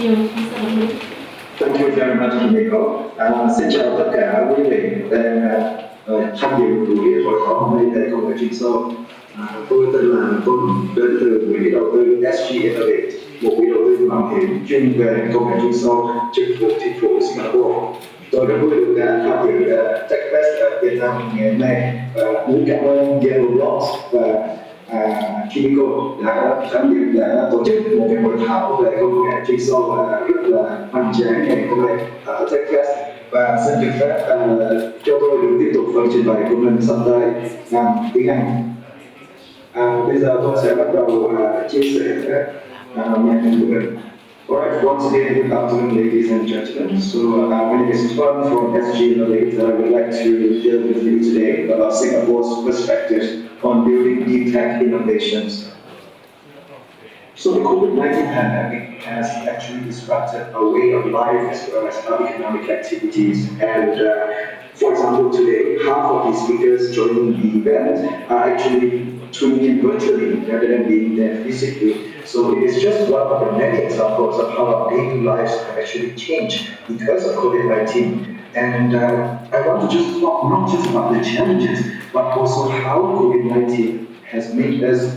nhiều. Thank you very much, Kimiko. Xin chào tất cả quý vị đang tham dự buổi hội thảo hôm nay tại công nghệ chuyên sâu. Tôi tên là Tuấn, đến từ quỹ đầu tư SG Innovate, một quỹ đầu tư mạo hiểm chuyên về công nghệ chuyên sâu trực thuộc chính phủ Singapore. Tôi rất vui được tham dự Techfest ở Việt Nam ngày hôm nay và muốn cảm ơn Yellow Blocks và Kimiko đã tham dự đã tổ chức một cái hội thảo về công nghệ chuyên sâu và rất là hoành tráng ngày hôm nay ở Techfest. Và xin được phép cho tôi được tiếp tục phần trình bày của mình sang tay bằng tiếng Anh. Bây giờ tôi sẽ bắt đầu chia sẻ nhạc của mình. Alright, once again, good afternoon, ladies and gentlemen. So, my name is Tuan from SG Innovate. I would like to deal with you today about Singapore's perspectives on building deep tech innovations. So, the COVID-19 pandemic has actually disrupted our way of life as well as our economic activities. And, for example, today, half of the speakers joining the event are actually tuning in virtually rather than being there physically. So it is just one of the many examples of how our daily lives have actually changed because of COVID-19. And I want to just talk not just about the challenges, but also how COVID-19 has made us,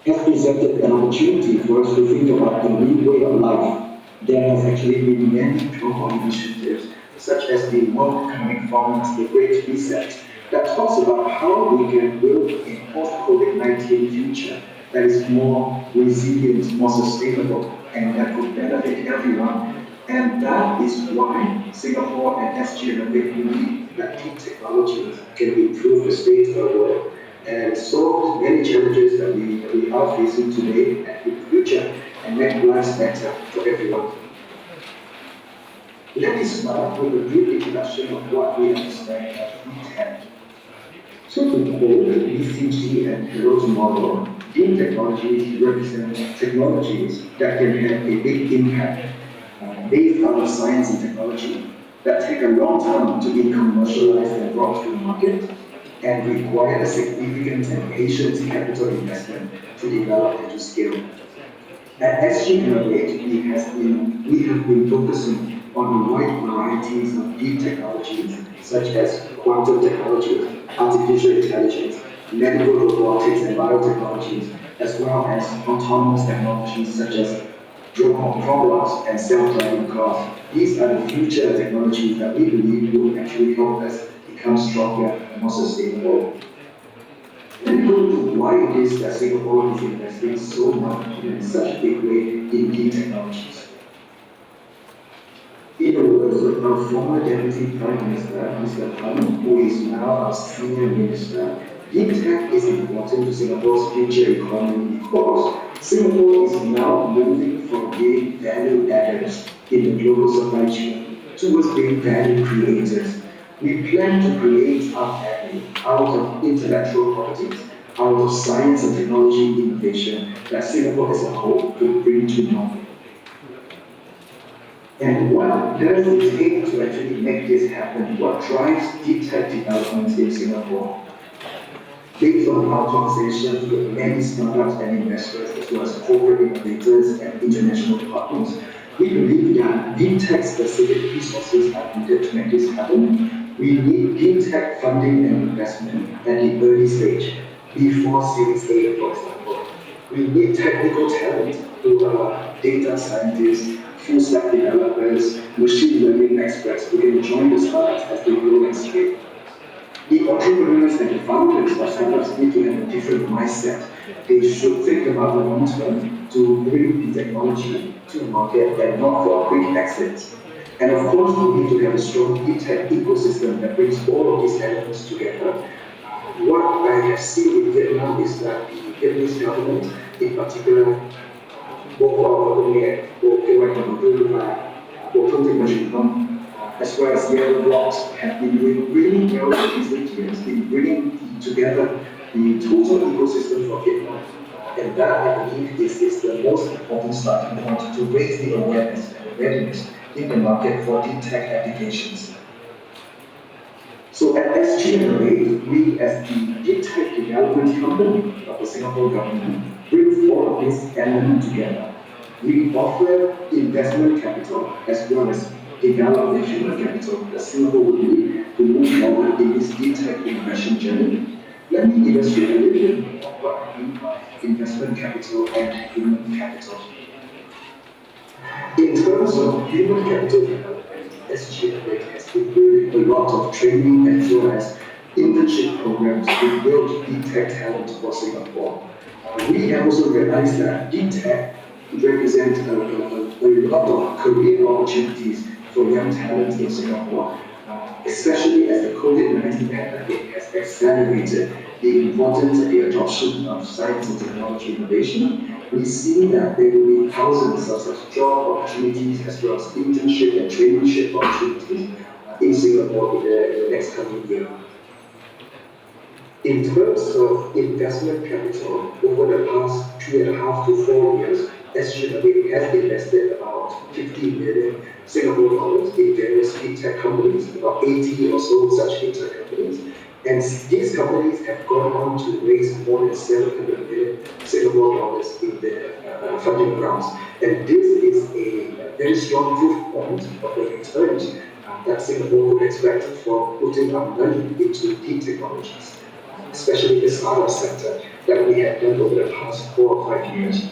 has presented an opportunity for us to think about a new way of life. There has actually been many global initiatives, such as the World Economic Forum's The Great Reset, that talks about how we can build a post-COVID-19 future that is more resilient, more sustainable, and that could benefit everyone. And that is why Singapore and SG believe that deep technologies can improve the state of the world and solve many challenges that we are facing today and in the future and make lives better for everyone. Let me start with a brief introduction of what we understand as deep tech. So to quote BCG and Hero's model, deep technologies represent technologies that can have a big impact based on science and technology that take a long time to be commercialized and brought to the market and require a significant and patient capital investment to develop and to scale. At SG Innovate, we have been focusing on a wide varieties of deep technologies such as quantum technologies, artificial intelligence, medical robotics and biotechnologies, as well as autonomous technologies such as drone robots and self-driving cars. These are the future technologies that we believe will actually help us become stronger and more sustainable. Let me go into why it is that Singapore is investing so much in such a big way in deep technologies. In the words of our former Deputy Prime Minister, Mr.Tuan, who is now our Senior Minister, deep tech is important to Singapore's future economy because Singapore is now moving from being value adders in the global supply chain towards being value creators. We plan to create our value out of intellectual properties, out of science and technology innovation that Singapore as a whole could bring to market. And what does it take to actually make this happen? What drives deep tech development in Singapore? Based on our conversations with many startups and investors, as well as corporate innovators and international partners, we believe that deep tech specific resources are needed to make this happen. We need deep tech funding and investment at the early stage, before Series A, for example. We need technical talent who are data scientists, full stack developers, machine learning experts who can join the startups as they grow and scale. The entrepreneurs and the founders of startups need to have a different mindset. They should think about the long term to bring the technology to the market and not for quick exits. And of course, we need to have a strong deep tech ecosystem that brings all of these elements together. What I have seen in Vietnam is that the Vietnamese government, in particular, Bộ Khoa học và Công nghệ, Bộ Kế hoạch và Đầu tư và Bộ Thông tin và Truyền thông, as well as Yellow Blocks, have been doing really well in recent years in bringing together the total ecosystem for Vietnam. And that, I believe, is the most important starting point to raise the awareness and the readiness in the market for deep tech applications. So at SG Innovate, we as the deep tech development company of the Singapore government bring all of these elements together. We offer investment capital as well as development human capital that Singapore will need to move forward in this deep tech innovation journey. Let me illustrate a little bit more what I mean by investment capital and human capital. In terms of human capital development, SGFA has been building a lot of training as well as internship programs to build deep tech talent for Singapore. We have also realized that deep tech represents a lot of career opportunities for young talent in Singapore, especially as the COVID-19 pandemic has accelerated the importance and the adoption of science and technology innovation. We've seen that there will be thousands of such job opportunities as well as internship and traineeship opportunities in Singapore in the next coming year. In terms of investment capital, over the past 2.5 to 4 years, SGW has invested about 50 million Singapore dollars in various fintech companies, about 80 or so such fintech companies. And these companies have gone on to raise more than 700 million Singapore dollars in their funding rounds. And this is a very strong proof point of the returns that Singapore would expect from putting our money into deep technologies, especially the startup sector that we have done over the past 4 or 5 years.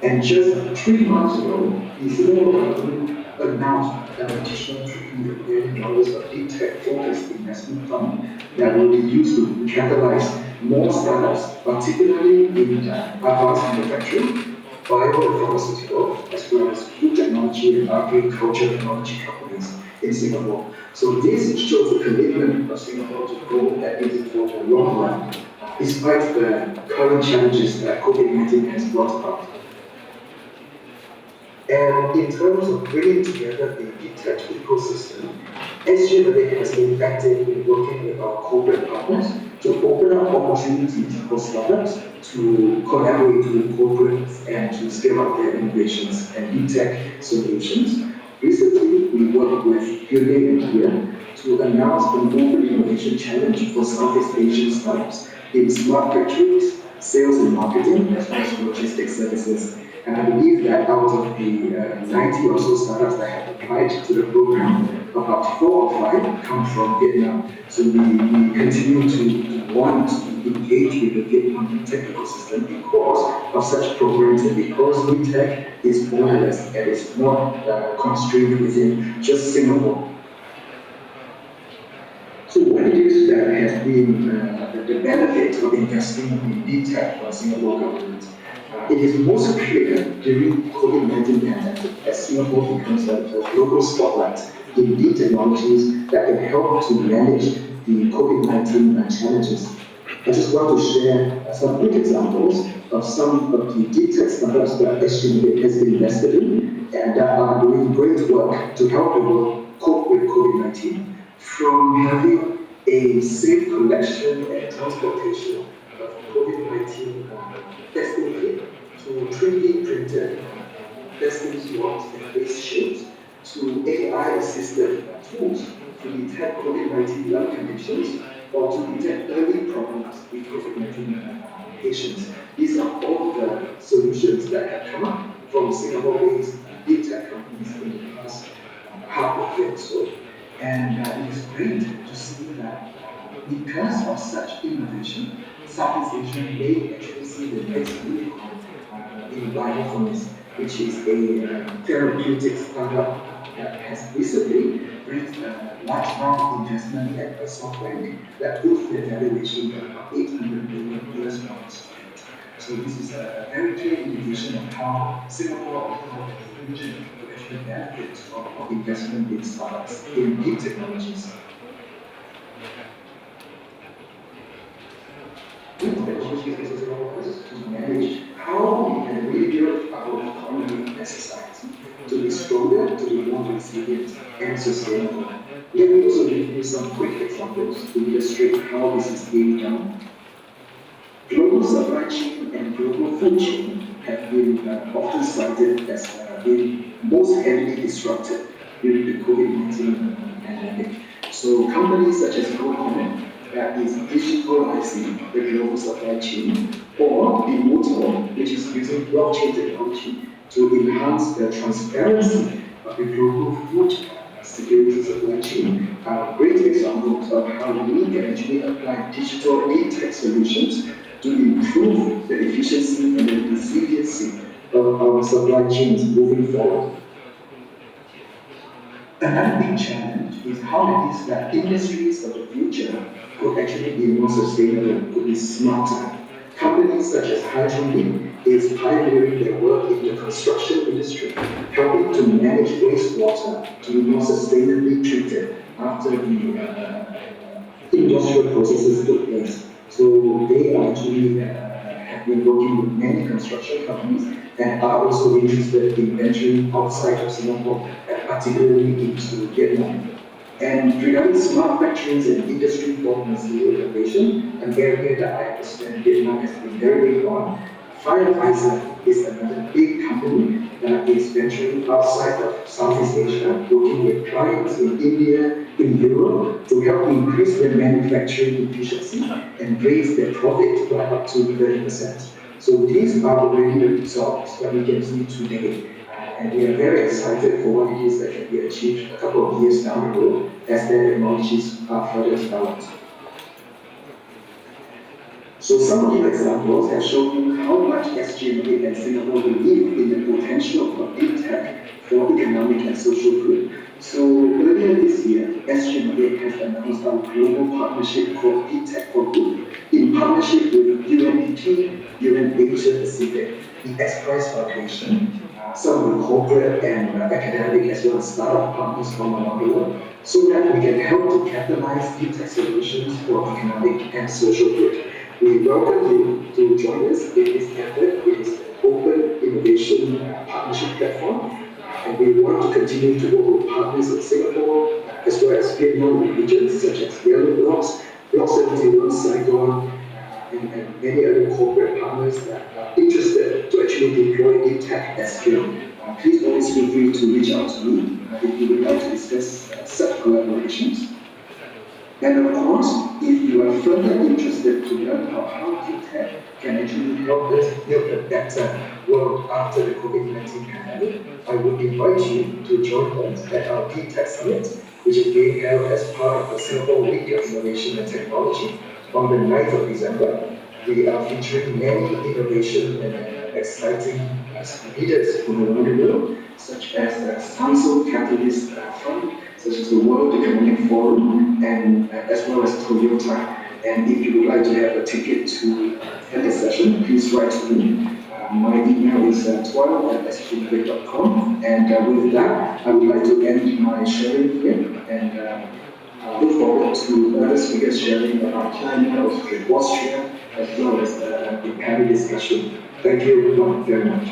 And just 3 months ago, the Singapore government announced an additional $300 million of deep tech focused investment fund that will be used to catalyze more startups, particularly in advanced manufacturing, biopharmaceutical, as well as food technology and agriculture technology companies in Singapore. So this shows the commitment of Singapore to grow at it for the long run, despite the current challenges that COVID-19 has brought about. And in terms of bringing together the deep tech ecosystem, SGW has been active in working with our corporate partners to open up opportunities for startups to collaborate with corporates and to scale up their innovations and deep tech solutions. Recently, we worked with Nguyen and Nguyen to announce an open innovation challenge for Southeast Asian startups in smart factories, sales and marketing, as well as logistics services. And I believe that out of the 90 or so startups that have applied to the program, about 4 or 5 come from Vietnam. So we continue to want to engage with the Vietnam tech ecosystem because of such programs and because new tech is borderless and is not constrained within just Singapore. So what it is that has been the benefit of investing in deep tech for Singapore government? It is most clear during COVID-19 pandemic as Singapore becomes a global spotlight in deep technologies that can help to manage the COVID-19 challenges. I just want to share some quick examples of some of the deep tech startups that SGW has invested in and that are doing great work to help the world cope with COVID-19. From having a safe collection and transportation of COVID-19 testing kit to 3D printed testing swabs and face shields to AI-assisted tools to detect COVID-19 lung conditions or to detect early problems with COVID-19 patients. These are all the solutions that have come up from Singapore-based deep tech companies in the past half of year or so. And it is great to see that because of such innovation, Southeast Asia may actually see the next unicorn in biopharmacy, which is a therapeutic startup that has recently raised a large round of investment at a SoftBank that puts their valuation at about $800 million US. So this is a very clear indication of how Singapore and how the region will actually benefit from investment in startups in deep technologies. Deep technology is allowing us to manage how we can rebuild our economy and society to be stronger, to be more resilient and sustainable. Let me also give you some quick examples to illustrate how this is being done. Global supply chain and global food chain have been often cited as being most heavily disrupted during the COVID-19 pandemic. So companies such as Nguyen that is digitalizing the global supply chain, or Motor, which is using blockchain technology to enhance the transparency of the global food security supply chain are great examples of how we can actually apply digital tech solutions to improve the efficiency and the resiliency of our supply chains moving forward. Another big challenge is how it is that industries of the future could actually be more sustainable, could be smarter. Companies such as Hydrogen is pioneering their work in the construction industry, helping to manage wastewater to be more sustainably treated after the industrial processes took place. So they are actually have been working with many construction companies and are also interested in venturing outside of Singapore, particularly into Vietnam. And regarding smart factories and industry 4.0 innovation, an area that I understand Vietnam has been very big on, Fireflies is another big company that is venturing outside of Southeast Asia, working with clients in India, in Europe, to help increase their manufacturing efficiency and raise their profit by up to 30%. So these are already the results that we can see today. And we are very excited for what it is that can be achieved a couple of years down the road as their technologies are further developed. So some of these examples have shown you how much SGMA and Singapore believe in the potential of big tech for economic and social good. So earlier this year, SGMA has announced our global partnership called Big Tech for Good in partnership with UNDP, UN Asia Pacific, the X Prize Foundation, some of the corporate and academic as well as startup partners from around the world, so that we can help to catalyze big tech solutions for economic and social good. We welcome you to join us in this effort. It is an open innovation partnership platform, and we want to continue to work with partners in Singapore, as well as Vietnam regions such as Yellow Blocks, Block 71, Saigon, and many other corporate partners that are interested to actually deploy big tech at scale. Please always feel free to reach out to me if you would like to discuss such collaborations. And of course, if you are further interested to learn about how tech can actually help us build a better world after the COVID-19 pandemic, I would invite you to join us at our Tech Summit, which is being held as part of the Singapore Week of Innovation and Technology on the 9th of December. We are featuring many innovation and exciting leaders from around the world, such as the Samsung Catalyst Fund, such as the World Economic Forum, and as well as Toyota. And if you would like to have a ticket to attend the session, please write to me. My email is tuan@sggrade.com. And with that, I would like to end my sharing here and look forward to other speakers sharing about China, Austria, as well as the panel discussion. Thank you very much.